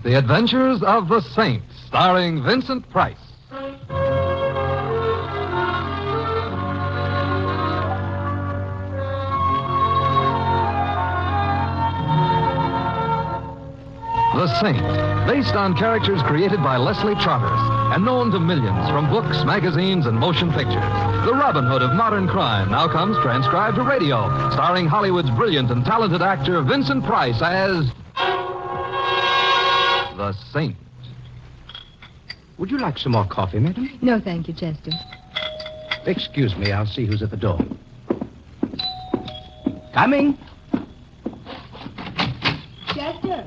The Adventures of the Saint, starring Vincent Price. The Saint, based on characters created by Leslie Charteris and known to millions from books, magazines, and motion pictures. The Robin Hood of modern crime now comes transcribed to radio, starring Hollywood's brilliant and talented actor Vincent Price as the Saint. Would you like some more coffee, madam? No, thank you, Chester. Excuse me, I'll see who's at the door. Coming. Chester?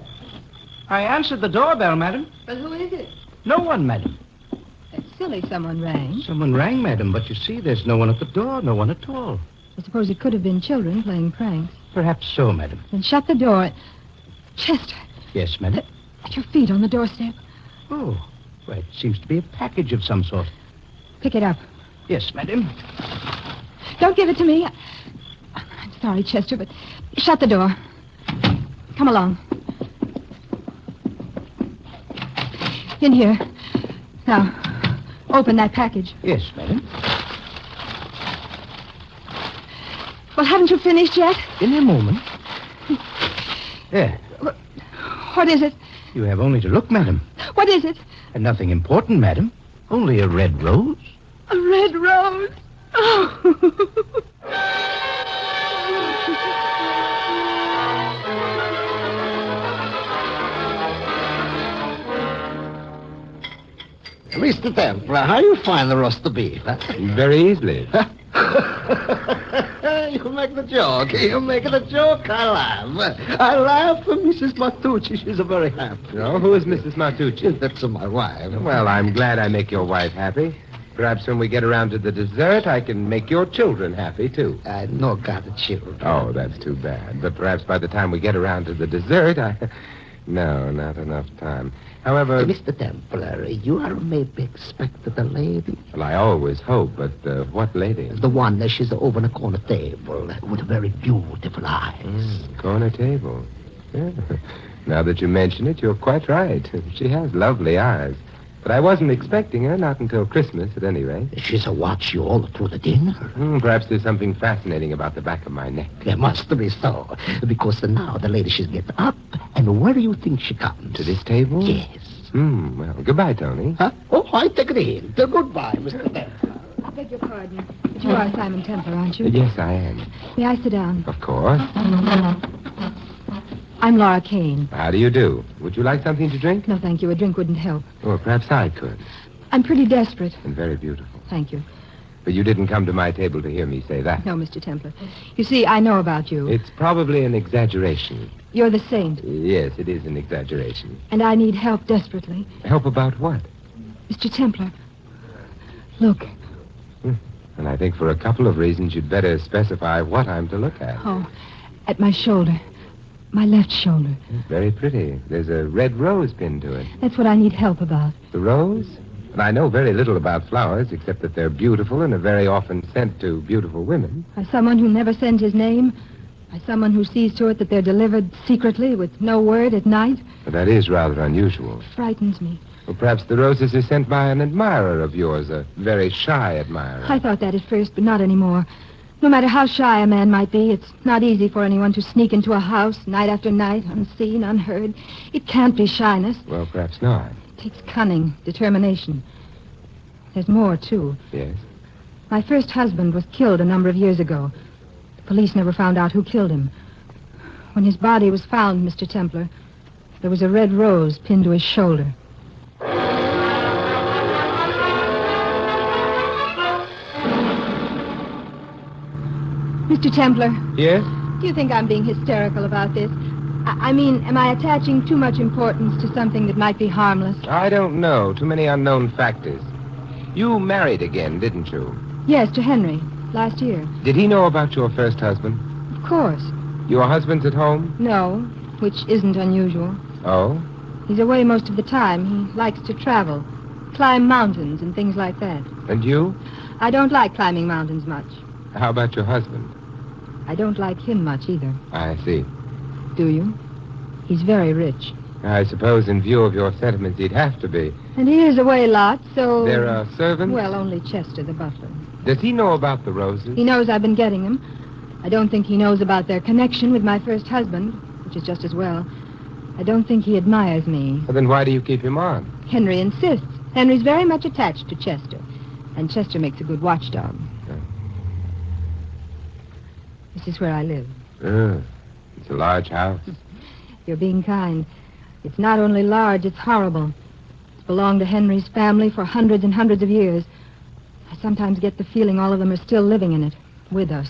I answered the doorbell, madam. But who is it? No one, madam. That's silly. Someone rang. Someone rang, madam, but you see, there's no one at the door, no one at all. I suppose it could have been children playing pranks. Perhaps so, madam. Then shut the door. Chester. Yes, madam? At your feet on the doorstep. Oh, well, it seems to be a package of some sort. Pick it up. Yes, madam. Don't give it to me. I'm sorry, Chester, but shut the door. Come along. In here. Now, open that package. Yes, madam. Well, haven't you finished yet? In a moment. There. What is it? You have only to look, madam. What is it? And nothing important, madam. Only a red rose. A red rose. Oh. Mr. Templar, how you find the roast of beef? Huh? Very easily. You make the joke. You make the joke. I laugh. I laugh for Mrs. Matucci. She's a very happy. No, who is Mrs. Matucci? That's my wife. Well, I'm glad I make your wife happy. Perhaps when we get around to the dessert, I can make your children happy, too. I no got the children. Oh, that's too bad. But perhaps by the time we get around to the dessert, No, not enough time. However... Mr. Templar, you are maybe expected a lady? Well, I always hope, but what lady? The one that she's over the corner table with very beautiful eyes. Corner table. Yeah. Now that you mention it, you're quite right. She has lovely eyes. But I wasn't expecting her, not until Christmas, at any rate. She's a watch you all through the dinner. Perhaps there's something fascinating about the back of my neck. There must be so. Because now the lady, she gets up, and where do you think she comes? To this table? Yes. Well, goodbye, Tony. Huh? Oh, I take it in. Goodbye, Mr. Templar. I beg your pardon. But you are Simon Templar, aren't you? Yes, I am. May I sit down? Of course. I'm Laura Kane. How do you do? Would you like something to drink? No, thank you. A drink wouldn't help. Or perhaps I could. I'm pretty desperate. And very beautiful. Thank you. But you didn't come to my table to hear me say that. No, Mr. Templar. You see, I know about you. It's probably an exaggeration. You're the saint. Yes, it is an exaggeration. And I need help desperately. Help about what? Mr. Templar, look. And I think for a couple of reasons you'd better specify what I'm to look at. Oh, at my shoulder. My left shoulder. Very pretty. There's a red rose pinned to it. That's what I need help about. The rose? And I know very little about flowers, except that they're beautiful and are very often sent to beautiful women. By someone who never sends his name? By someone who sees to it that they're delivered secretly with no word at night? But that is rather unusual. It frightens me. Well, perhaps the roses are sent by an admirer of yours, a very shy admirer. I thought that at first, but not anymore. No matter how shy a man might be, it's not easy for anyone to sneak into a house night after night, unseen, unheard. It can't be shyness. Well, perhaps not. It takes cunning, determination. There's more, too. Yes? My first husband was killed a number of years ago. The police never found out who killed him. When his body was found, Mr. Templar, there was a red rose pinned to his shoulder. Mr. Templar. Yes? Do you think I'm being hysterical about this? I mean, am I attaching too much importance to something that might be harmless? I don't know. Too many unknown factors. You married again, didn't you? Yes, to Henry, last year. Did he know about your first husband? Of course. Your husband's at home? No, which isn't unusual. Oh? He's away most of the time. He likes to travel, climb mountains and things like that. And you? I don't like climbing mountains much. How about your husband? I don't like him much either. I see. Do you? He's very rich. I suppose in view of your sentiments, he'd have to be. And he is away a lot, so... There are servants? Well, only Chester, the butler. Does he know about the roses? He knows I've been getting them. I don't think he knows about their connection with my first husband, which is just as well. I don't think he admires me. Well, then why do you keep him on? Henry insists. Henry's very much attached to Chester. And Chester makes a good watchdog. This is where I live. It's a large house. You're being kind. It's not only large, it's horrible. It's belonged to Henry's family for hundreds and hundreds of years. I sometimes get the feeling all of them are still living in it, with us.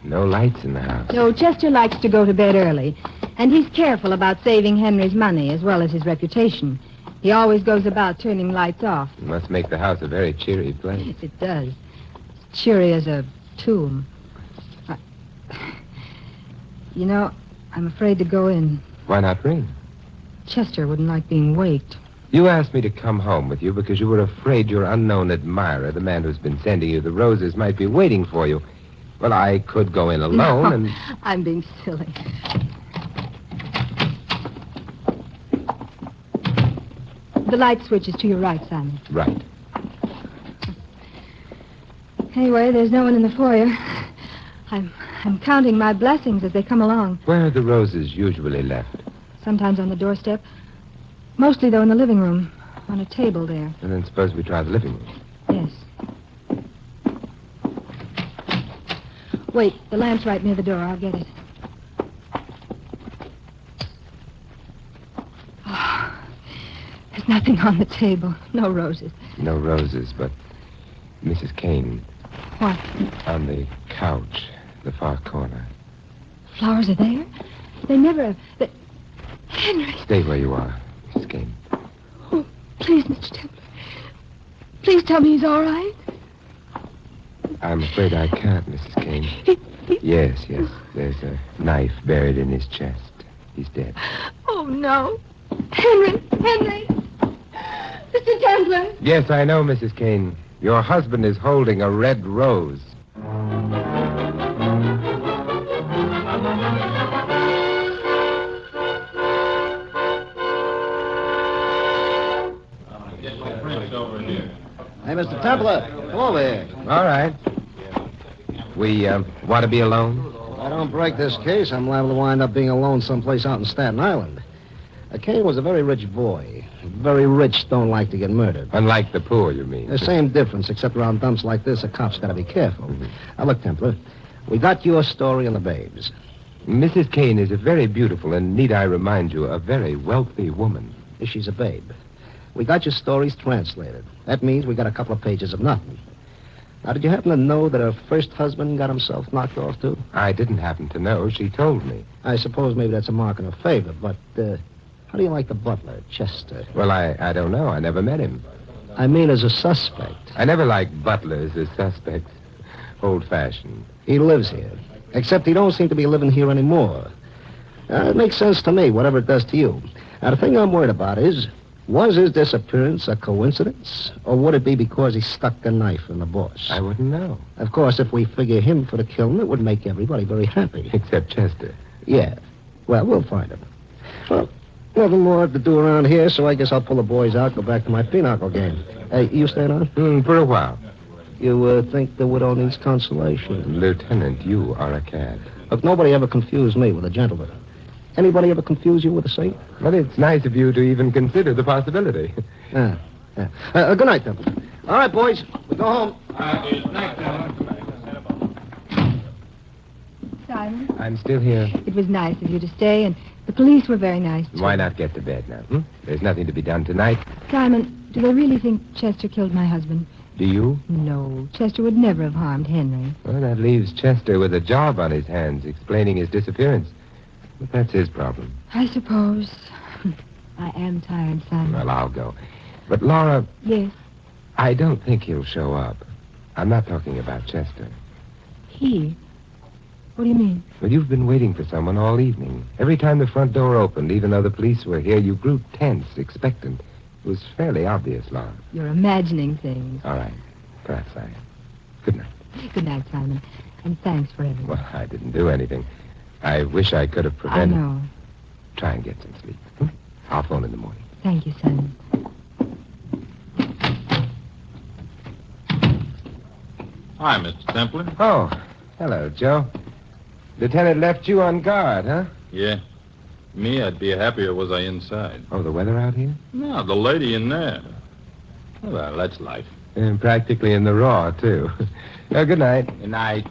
No lights in the house. No, Chester likes to go to bed early. And he's careful about saving Henry's money as well as his reputation. He always goes about turning lights off. It must make the house a very cheery place. It does. It's cheery as a tomb. You know, I'm afraid to go in. Why not ring? Chester wouldn't like being waked. You asked me to come home with you because you were afraid your unknown admirer, the man who's been sending you the roses, might be waiting for you. Well, I could go in alone and... I'm being silly. The light switch is to your right, Simon. Right. Anyway, there's no one in the foyer. I'm counting my blessings as they come along. Where are the roses usually left? Sometimes on the doorstep. Mostly, though, in the living room. On a table there. And then suppose we try the living room. Yes. Wait, the lamp's right near the door. I'll get it. Oh, there's nothing on the table. No roses. No roses, but Mrs. Kane. What? On the couch, the far corner. Flowers are there? They never... Henry! Stay where you are, Mrs. Kane. Oh, please, Mr. Templar. Please tell me he's all right. I'm afraid I can't, Mrs. Kane. Yes. There's a knife buried in his chest. He's dead. Oh, no. Henry! Mr. Templar! Yes, I know, Mrs. Kane. Your husband is holding a red rose. Hey, Mr. Templar, come over here. All right. We want to be alone? If I don't break this case, I'm liable to wind up being alone someplace out in Staten Island. Kane was a very rich boy. Very rich don't like to get murdered. Unlike the poor, you mean? The same difference, except around dumps like this, a cop's got to be careful. Mm-hmm. Now, look, Templar, we got your story on the babes. Mrs. Kane is a very beautiful and, need I remind you, a very wealthy woman. She's a babe. We got your stories translated. That means we got a couple of pages of nothing. Now, did you happen to know that her first husband got himself knocked off, too? I didn't happen to know. She told me. I suppose maybe that's a mark in her favor, but, how do you like the butler, Chester? Well, I don't know. I never met him. I mean as a suspect. I never liked butlers as suspects. Old-fashioned. He lives here, except he don't seem to be living here anymore. It makes sense to me, whatever it does to you. Now, the thing I'm worried about is, was his disappearance a coincidence, or would it be because he stuck a knife in the boss? I wouldn't know. Of course, if we figure him for the killing, it would make everybody very happy. Except Chester. Yeah. Well, we'll find him. Well, nothing more to do around here, so I guess I'll pull the boys out, go back to my pinochle game. Hey, you staying on? For a while. You think the widow needs consolation? Lieutenant, you are a cad. Look, nobody ever confused me with a gentleman. Anybody ever confuse you with a saint? Well, it's nice of you to even consider the possibility. Yeah. Good night, Temple. All right, boys. We go home. Good night, Simon, I'm still here. it was nice of you to stay, and the police were very nice, too. Why not get to bed now? There's nothing to be done tonight. Simon, do they really think Chester killed my husband? Do you? No, Chester would never have harmed Henry. Well, that leaves Chester with a job on his hands explaining his disappearance. But that's his problem. I suppose. I am tired, Simon. Well, I'll go. But, Laura, Yes, I don't think he'll show up. I'm not talking about Chester. he. What do you mean? Well, you've been waiting for someone all evening. Every time the front door opened, even though the police were here, you grew tense, expectant. It was fairly obvious, Laura. You're imagining things. All right. Perhaps I am. Good night. Good night, Simon. And thanks for everything. Well, I didn't do anything. I wish I could have I prevented... know. Try and get some sleep. I'll phone in the morning. Thank you, son. Hi, Mr. Templer. Oh, hello, Joe. Lieutenant left you on guard, huh? Yeah. Me, I'd be happier was I inside. Oh, the weather out here? No, the lady in there. Well, that's life. And practically in the raw, too. Oh, good night. Good night.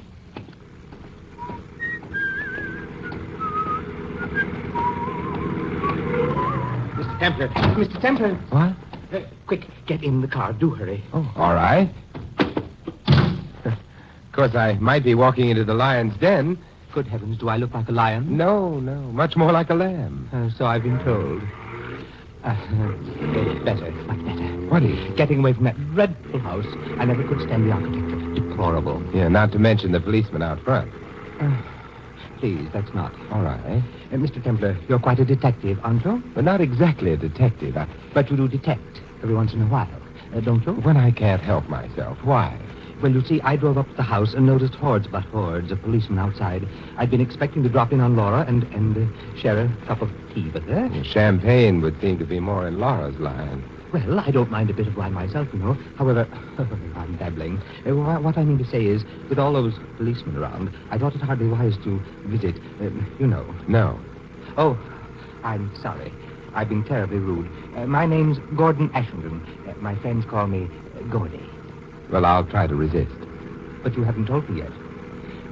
Mr. Templer. Mr. Templer. What? Quick, get in the car. Do hurry. Oh, all right. Of course, I might be walking into the lion's den. Good heavens, do I look like a lion? No, much more like a lamb. So I've been told. Better, much better. What is it? Getting away from that dreadful house. I never could stand the architecture. Deplorable. Yeah, not to mention the policeman out front. Please, that's not. All right. Mr. Templer, you're quite a detective, aren't you? But not exactly a detective. But you do detect every once in a while, don't you? When I can't help myself. Why? Well, you see, I drove up to the house and noticed hordes of policemen outside. I'd been expecting to drop in on Laura and share a cup of tea with her. Champagne would seem to be more in Laura's line. Well, I don't mind a bit of wine myself, you know. However, I'm babbling. What I mean to say is, with all those policemen around, I thought it hardly wise to visit, you know. No. Oh, I'm sorry. I've been terribly rude. My name's Gordon Ashenden. My friends call me Gordy. Well, I'll try to resist. But you haven't told me yet.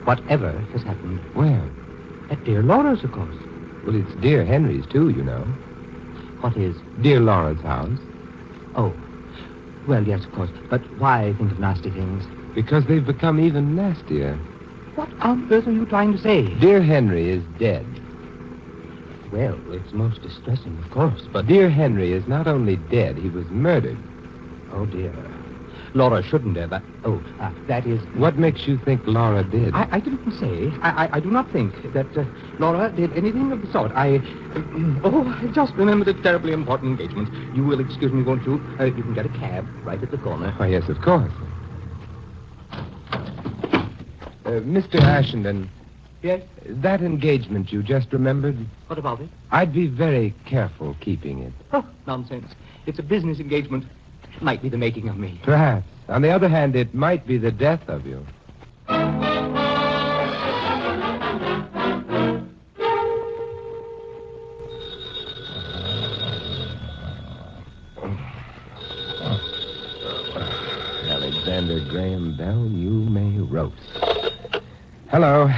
Whatever has happened. Where? At dear Laura's, of course. Well, it's dear Henry's, too, you know. What is? Dear Laura's house. Oh. Well, yes, of course. But why think of nasty things? Because they've become even nastier. What on earth are you trying to say? Dear Henry is dead. Well, it's most distressing, of course, but... Dear Henry is not only dead, he was murdered. Oh, dear. Laura shouldn't have. That is... What makes you think Laura did? I didn't say. I do not think that Laura did anything of the sort. I just remembered a terribly important engagement. You will excuse me, won't you? You can get a cab right at the corner. Oh, yes, of course. Mr. Ashenden. Yes? That engagement you just remembered, What about it? I'd be very careful keeping it. Oh, nonsense. It's a business engagement. Might be the making of me. Perhaps. On the other hand, it might be the death of you. Alexander Graham Bell, you may roast. Hello.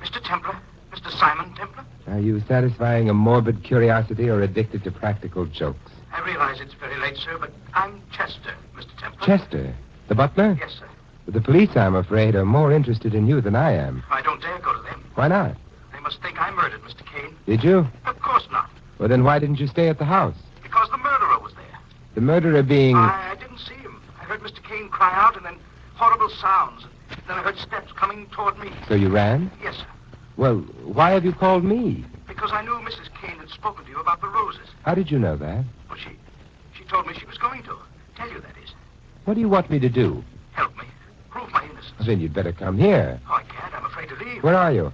Mr. Templer? Mr. Simon Templer? Are you satisfying a morbid curiosity or addicted to practical jokes? I realize it's very late, sir, but I'm Chester, Mr. Templer. Chester, the butler? Yes, sir. The police, I'm afraid, are more interested in you than I am. I don't dare go to them. Why not? They must think I murdered Mr. Kane. Did you? Of course not, Well, then why didn't you stay at the house? because the murderer was there. The murderer being... I didn't see him. I heard Mr. Kane cry out and then horrible sounds. Then I heard steps coming toward me. So you ran? Yes, sir. Well, why have you called me? Because I knew Mrs. Kane had spoken to you about the roses. How did you know that? Well, she told me she was going to. Tell you, that is. What do you want me to do? Help me. Prove my innocence. Then you'd better come here. Oh, I can't. I'm afraid to leave. Where are you?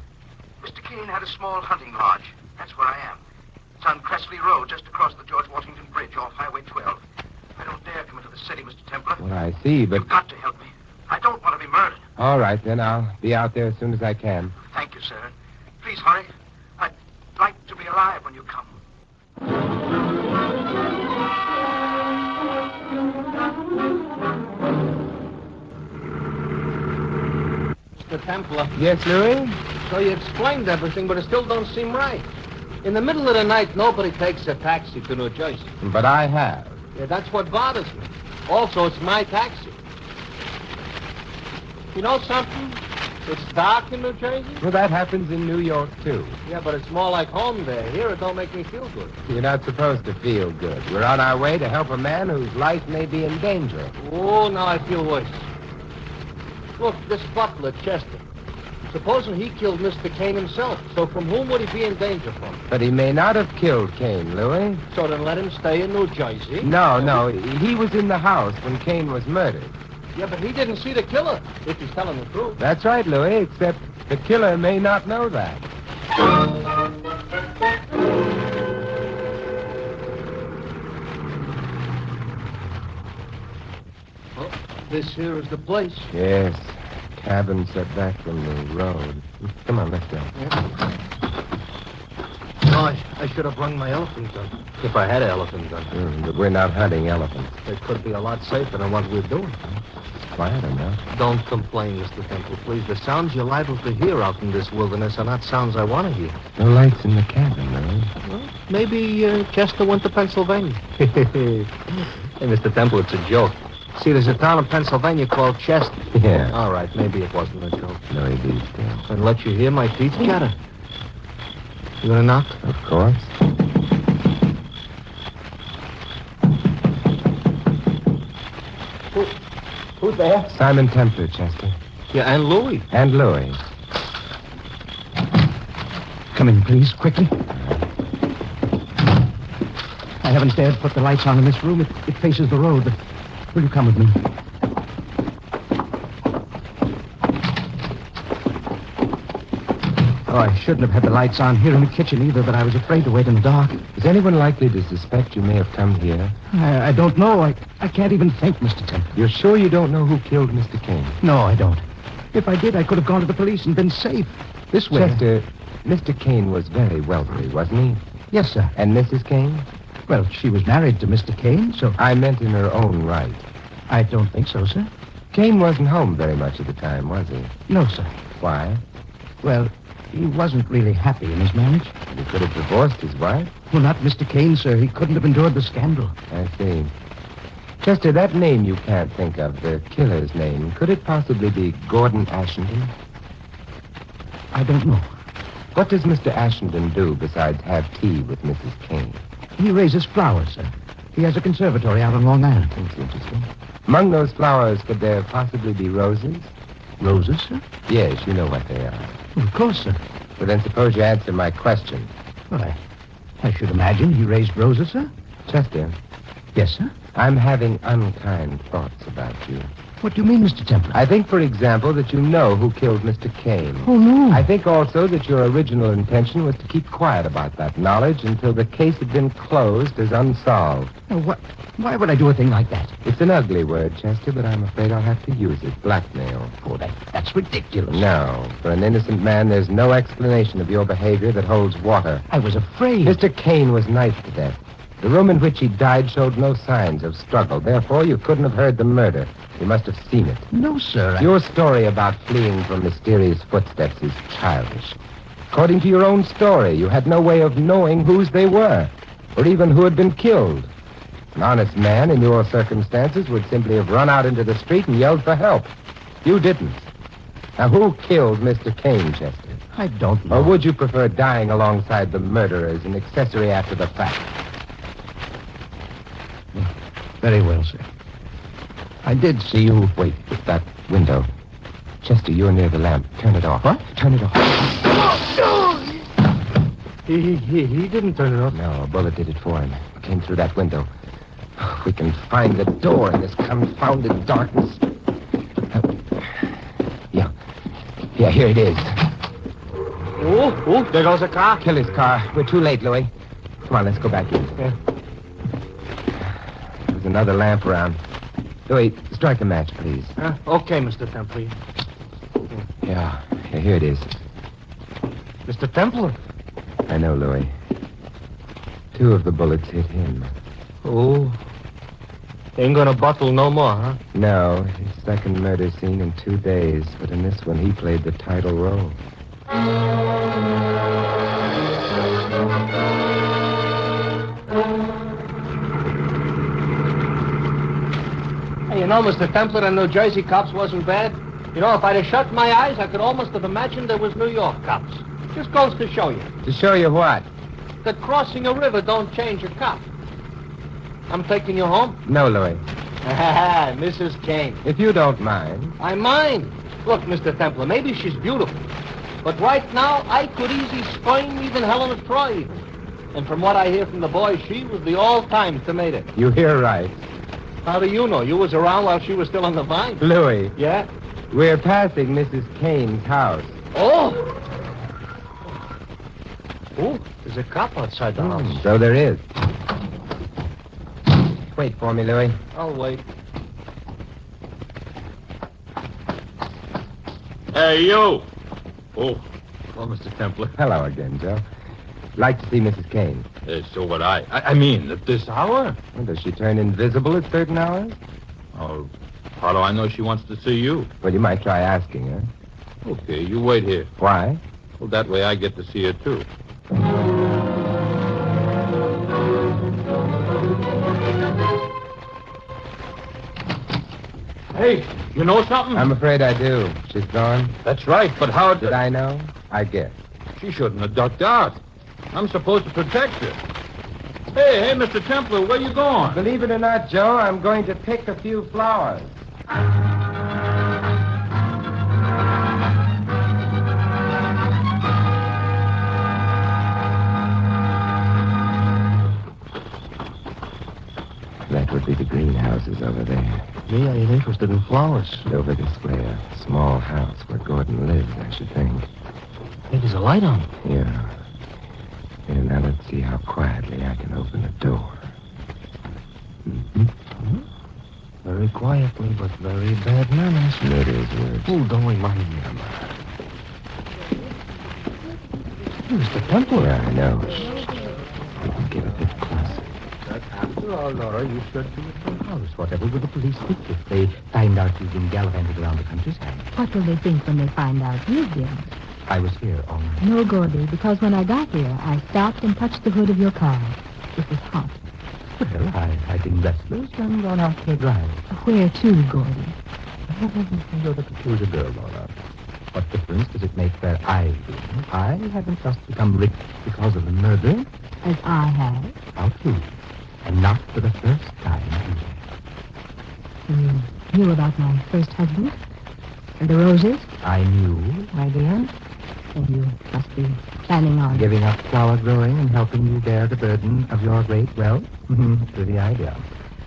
Mr. Kane had a small hunting lodge. That's where I am. It's on Cressley Road, just across the George Washington Bridge off Highway 12. I don't dare come into the city, Mr. Templer. Well, I see, but... You've got to help me. I don't want to be murdered. All right, then. I'll be out there as soon as I can. Thank you, sir. Please hurry. I'd like to be alive when you come. Mr. Templer, Yes, Louis? so you explained everything, but it still don't seem right. In the middle of the night, nobody takes a taxi to New Jersey. But I have. Yeah, that's what bothers me. Also, it's my taxi. You know something? It's dark in New Jersey. Well, that happens in New York, too. Yeah, but it's more like home there. Here, it don't make me feel good. You're not supposed to feel good. We're on our way to help a man whose life may be in danger. Oh, now I feel worse. Look, this butler, Chester. Supposing he killed Mr. Kane himself. So from whom would he be in danger from? But he may not have killed Kane, Louis. So then let him stay in New Jersey. No. He was in the house when Kane was murdered. Yeah, but he didn't see the killer, if he's telling the truth. That's right, Louis, except the killer may not know that. This here is the place. Yes. Cabin set back from the road. Come on, let's go. Oh, I should have rung my elephant gun. If I had an elephant gun. But we're not hunting elephants. It could be a lot safer than what we're doing. It's quiet enough. Don't complain, Mr. Temple, please. The sounds you're liable to hear out in this wilderness are not sounds I want to hear. No lights in the cabin, though. Well, maybe Chester went to Pennsylvania. Hey, Mr. Temple, it's a joke. See, there's a town in Pennsylvania called Chester. Yeah. All right, maybe it wasn't a joke. No, he did still. And let you hear my teeth chatter. You gonna knock? Of course. Who's there? Simon Templar, Chester. Yeah, and Louis. And Louis. Come in, please, quickly. I haven't dared put the lights on in this room. It faces the road. Will you come with me? Oh, I shouldn't have had the lights on here in the kitchen either, but I was afraid to wait in the dark. Is anyone likely to suspect you may have come here? I don't know. I can't even think, Mr. Temple. You're sure you don't know who killed Mr. Kane? No, I don't. If I did, I could have gone to the police and been safe. This way. Chester, Mr. Kane was very wealthy, wasn't he? Yes, sir. And Mrs. Kane? Well, she was married to Mr. Kane, so... I meant in her own right. I don't think so, sir. Kane wasn't home very much at the time, was he? No, sir. Why? Well, he wasn't really happy in his marriage. He could have divorced his wife. Well, not Mr. Kane, sir. He couldn't have endured the scandal. I see. Chester, that name you can't think of, the killer's name, could it possibly be Gordon Ashenden? I don't know. What does Mr. Ashenden do besides have tea with Mrs. Kane? He raises flowers, sir. He has a conservatory out on Long Island. That's interesting. Among those flowers, could there possibly be roses? Roses, sir? Yes, you know what they are. Well, of course, sir. Well, then suppose you answer my question. Well, I should imagine he raised roses, sir. Chester, Yes, sir. I'm having unkind thoughts about you. What do you mean, Mr. Templar? I think, for example, that you know who killed Mr. Kane. Oh, no. I think also that your original intention was to keep quiet about that knowledge until the case had been closed as unsolved. Now, why would I do a thing like that? It's an ugly word, Chester, but I'm afraid I'll have to use it. Blackmail. Oh, that's ridiculous. No. For an innocent man, there's no explanation of your behavior that holds water. I was afraid. Mr. Kane was knifed to death. The room in which he died showed no signs of struggle. Therefore, you couldn't have heard the murder. You must have seen it. No, sir. Your story about fleeing from mysterious footsteps is childish. According to your own story, you had no way of knowing whose they were, or even who had been killed. An honest man in your circumstances would simply have run out into the street and yelled for help. You didn't. Now, who killed Mr. Kane, Chester? I don't know. Or would you prefer dying alongside the murderer as an accessory after the fact? Very well, sir. I did see you. Wait, it's that window. Chester, you're near the lamp. Turn it off. What? Turn it off. He didn't turn it off. No, a bullet did it for him. It came through that window. We can find the door in this confounded darkness. Yeah, here it is. Oh, there goes a car. Kill his car. We're too late, Louis. Come on, let's go back in. Yeah. There's another lamp around. Louis, strike a match, please. Okay, Mr. Templar. Yeah, here it is. Mr. Templar? I know, Louis. 2 of the bullets hit him. Oh. Ain't gonna bottle no more, huh? No, his second murder scene in 2 days, but in this one he played the title role. Hey, you know, Mr. Templar, the New Jersey cops wasn't bad. You know, if I'd have shut my eyes, I could almost have imagined there was New York cops. Just goes to show you. To show you what? That crossing a river don't change a cop. I'm taking you home. No, Louis. Mrs. Kane. If you don't mind. I mind. Look, Mr. Templar, maybe she's beautiful. But right now, I could easily spurn even Helen of Troy. And from what I hear from the boys, she was the all-time tomato. You hear right. How do you know? You was around while she was still on the vine. Louis. Yeah? We're passing Mrs. Kane's house. Oh! Oh, there's a cop outside the house. So there is. Wait for me, Louis. I'll wait. Hey, you! Oh, Mr. Templar. Hello again, Joe. Like to see Mrs. Kane. So would I. I mean, at this hour? Well, does she turn invisible at certain hours? Oh, how do I know she wants to see you? Well, you might try asking her. Okay, you wait here. Why? Well, that way I get to see her, too. Hey, you know something? I'm afraid I do. She's gone. That's right, but how Did I know? I guess. She shouldn't have ducked out. I'm supposed to protect her. Hey, Mr. Templar, where you going? Believe it or not, Joe, I'm going to pick a few flowers. That would be the greenhouses over there. Me, I ain't interested in flowers. And over this way, a small house where Gordon lived, I should think. Hey, there's a light on. Yeah. And now let's see how quietly I can open the door. Mm-hmm. Very quietly, but very bad manners. It is worse. Oh, don't remind me. Mr. Temple. Yeah, I know. We can get a bit closer. After all, Laura, you should be at your house. Whatever will the police think if they find out you've been gallivanting around the countryside? What will they think when they find out you've been? I was here all night. No, Gordy, because when I got here, I stopped and touched the hood of your car. It was hot. Well, I've been restless and gone out for a drive. Where to, Gordy? You're the peculiar girl, Laura. What difference does it make where I've been? I haven't just become rich because of the murder. As I have. How true. And not for the first time either. You knew about my first husband? And the roses? I knew, my dear. And you must be planning on... Giving up flower growing and helping you bear the burden of your great wealth? To the idea.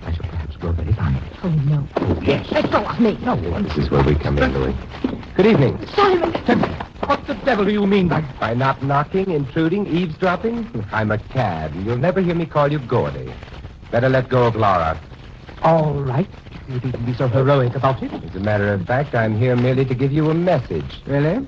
I shall perhaps grow very fond. Oh, no. Oh, yes. Let go of me. No. This is where we come in, Louis. Good evening. Simon! What the devil do you mean By not knocking, intruding, eavesdropping? I'm a cad, and you'll never hear me call you Gordy. Better let go of Laura. All right. You needn't be so heroic about it. As a matter of fact, I'm here merely to give you a message. Really?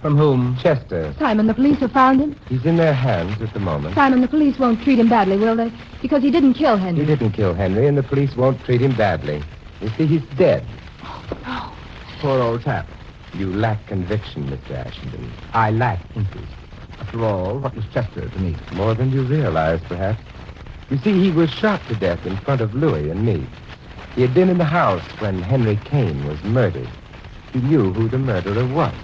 From whom? Chester. Simon, the police have found him? He's in their hands at the moment. Simon, the police won't treat him badly, will they? Because he didn't kill Henry. He didn't kill Henry, and the police won't treat him badly. You see, he's dead. No. Poor old chap. You lack conviction, Mr. Ashenden. I lack interest. After all, what was Chester to me? More than you realize, perhaps. You see, he was shot to death in front of Louis and me. He had been in the house when Henry Kane was murdered. He knew who the murderer was.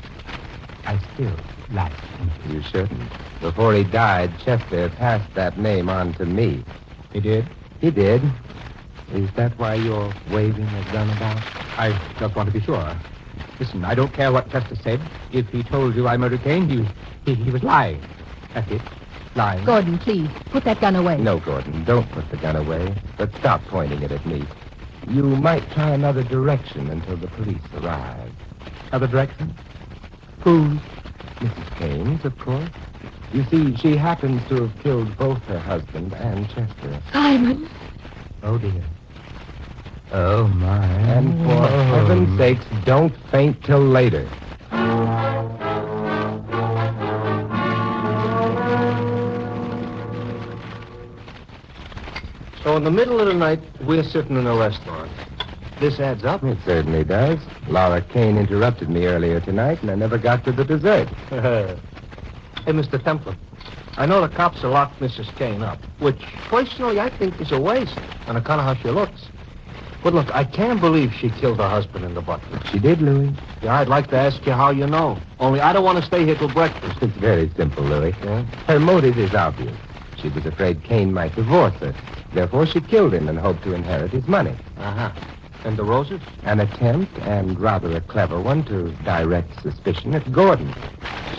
I still lack interest. You shouldn't. Before he died, Chester passed that name on to me. He did? He did. Is that why you're waving a gun about? I just want to be sure. Listen, I don't care what Chester said. If he told you I murdered Kane, he was lying. That's it. Lying. Gordon, please, put that gun away. No, Gordon, don't put the gun away. But stop pointing it at me. You might try another direction until the police arrive. Other direction? Whose? Mrs. Kane's, of course. You see, she happens to have killed both her husband and Chester. Simon! Oh, dear. Oh, my. And for heaven's sakes, don't faint till later. So in the middle of the night, we're sitting in a restaurant. This adds up. It certainly does. Laura Kane interrupted me earlier tonight, and I never got to the dessert. Hey, Mr. Templar, I know the cops have locked Mrs. Kane up, which, personally, I think is a waste on account of how she looks. But look, I can't believe she killed her husband in the butler. She did, Louis. Yeah, I'd like to ask you how you know. Only I don't want to stay here till breakfast. It's very simple, Louis. Yeah? Her motive is obvious. She was afraid Kane might divorce her. Therefore, she killed him and hoped to inherit his money. Uh-huh. And the roses? An attempt, and rather a clever one, to direct suspicion at Gordon.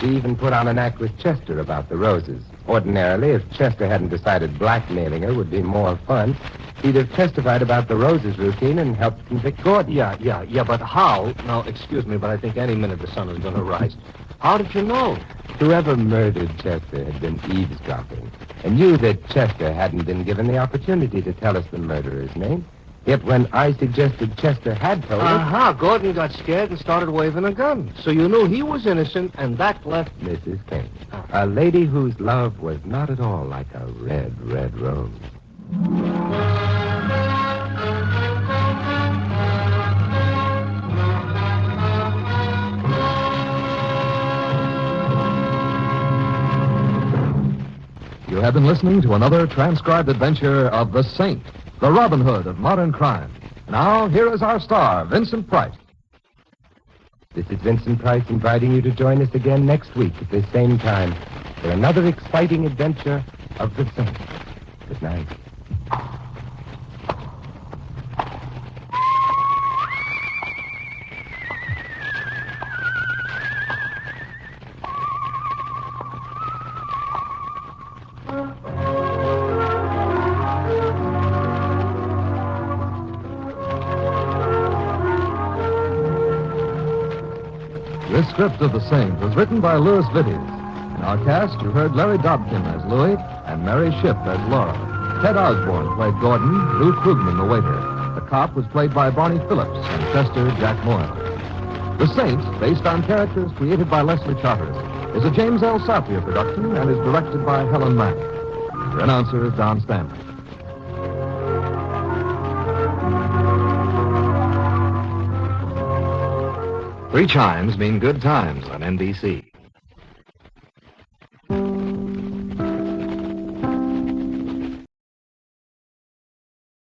She even put on an act with Chester about the roses. Ordinarily, if Chester hadn't decided blackmailing her would be more fun, he'd have testified about the roses routine and helped convict Gordon. Yeah, but how? Now, excuse me, but I think any minute the sun is going to rise. How did you know? Whoever murdered Chester had been eavesdropping and knew that Chester hadn't been given the opportunity to tell us the murderer's name. Yet when I suggested Chester had told us... Uh-huh. Gordon got scared and started waving a gun. So you knew he was innocent, and that left... Mrs. Kane, a lady whose love was not at all like a red, red rose. You have been listening to another transcribed adventure of the Saint, the Robin Hood of modern crime. Now, here is our star, Vincent Price. This is Vincent Price inviting you to join us again next week at the same time for another exciting adventure of the Saint. Good night. This script of The Saint was written by Louis Vittes. In our cast, you heard Larry Dobkin as Louis and Mary Shipp as Laura. Ted Osborne played Gordon, Lou Krugman the waiter. The cop was played by Barney Phillips and Chester Jack Moyle. The Saint, based on characters created by Leslie Charters, is a James L. Sapir production and is directed by Helen Mack. Your announcer is Don Stanley. Three chimes mean good times on NBC.